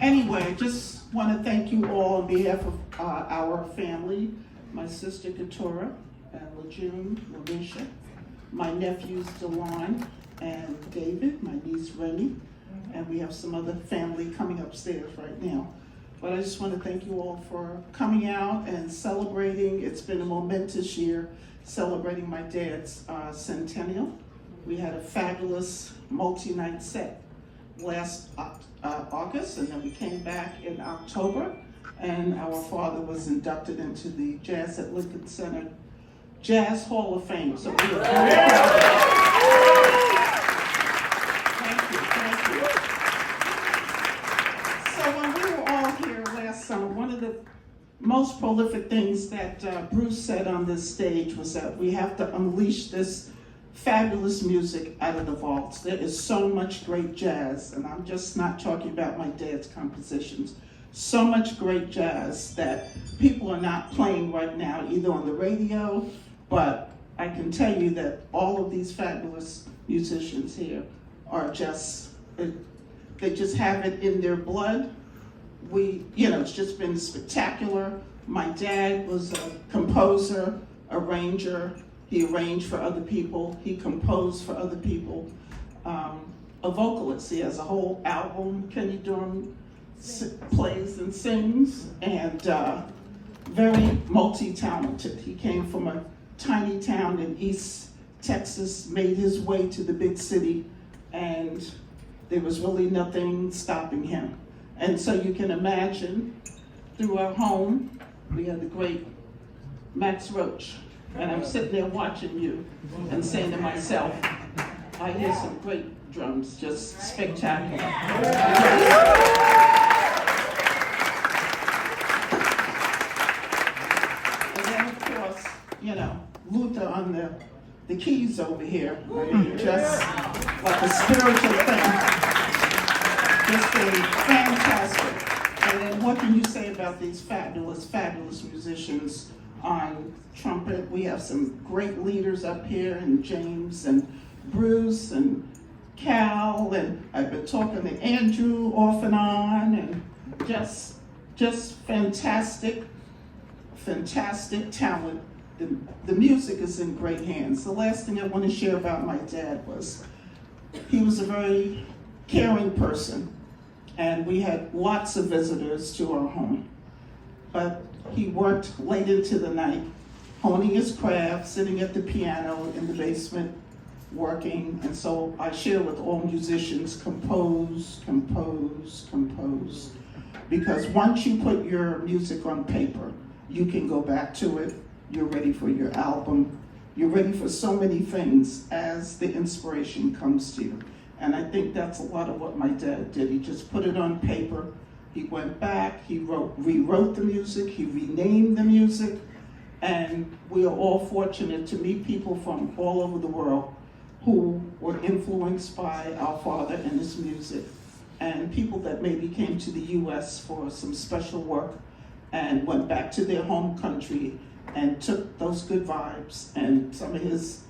Anyway, just want to thank you all on behalf of our family, my sister Katura and Lejeune, Lanisha, my nephews DeLon and David, my niece Remy, and we have some other family coming upstairs right now. But I just want to thank you all for coming out and celebrating. It's been a momentous year celebrating my dad's centennial. We had a fabulous multi-night set last August, and then we came back in October, and our father was inducted into the Jazz at Lincoln Center Jazz Hall of Fame. So we are very proud of that. Thank you. So when we were all here last summer, one of the most prolific things that Bruce said on this stage was that we have to unleash this fabulous music out of the vaults. There is so much great jazz, and I'm just not talking about my dad's compositions. So much great jazz that people are not playing right now, either on the radio, but I can tell you that all of these fabulous musicians here are just, they just have it in their blood. It's just been spectacular. My dad was a composer, arranger. He arranged for other people. He composed for other people. A vocalist. He has a whole album. Kenny Dorham plays and sings, and very multi-talented. He came from a tiny town in East Texas, made his way to the big city, and there was really nothing stopping him. And so you can imagine, through our home, we had the great Max Roach. And I'm sitting there watching you and saying to myself, I hear some great drums, just spectacular. And then of course, Luther on the keys over here. I mean, just like a spiritual thing. Just a fantastic. And then what can you say about these fabulous, fabulous musicians on trumpet? We have some great leaders up here, and James and Bruce and Kal, and I've been talking to Andrew off and on, and just fantastic talent. The music is in great hands. The last thing I want to share about my dad was he was a very caring person, and we had lots of visitors to our home. But he worked late into the night, honing his craft, sitting at the piano in the basement, working. And so I share with all musicians, compose. Because once you put your music on paper, you can go back to it. You're ready for your album. You're ready for so many things as the inspiration comes to you. And I think that's a lot of what my dad did. He just put it on paper. He went back, he rewrote the music, he renamed the music, and we are all fortunate to meet people from all over the world who were influenced by our father and his music, and people that maybe came to the US for some special work and went back to their home country and took those good vibes and some of his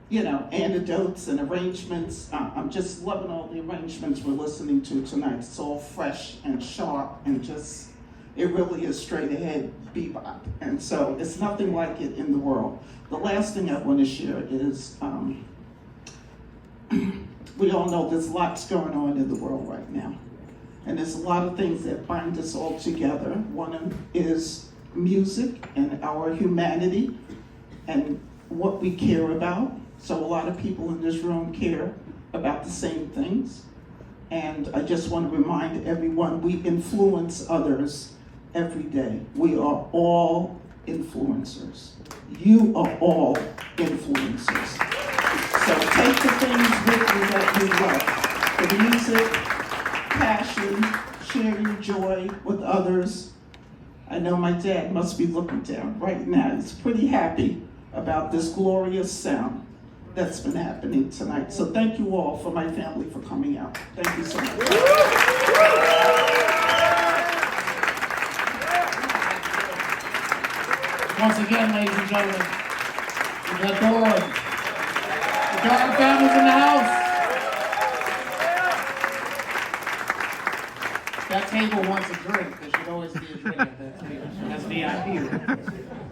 anecdotes and arrangements. I'm just loving all the arrangements we're listening to tonight. It's all fresh and sharp and just, it really is straight ahead bebop. And so it's nothing like it in the world. The last thing I want to share is, we all know there's lots going on in the world right now. And there's a lot of things that bind us all together. One of them is music and our humanity and what we care about. So a lot of people in this room care about the same things. And I just want to remind everyone, we influence others every day. We are all influencers. You are all influencers. So take the things with you that you love. The music, passion, share your joy with others. I know my dad must be looking down right now. He's pretty happy about this glorious sound that's been happening tonight. So thank you all for my family for coming out. Thank you so much. Once again, ladies and gentlemen, we got DORHAM. The DORHAM family's in the house. That table wants a drink. There should always be a drink at that table. That's VIP.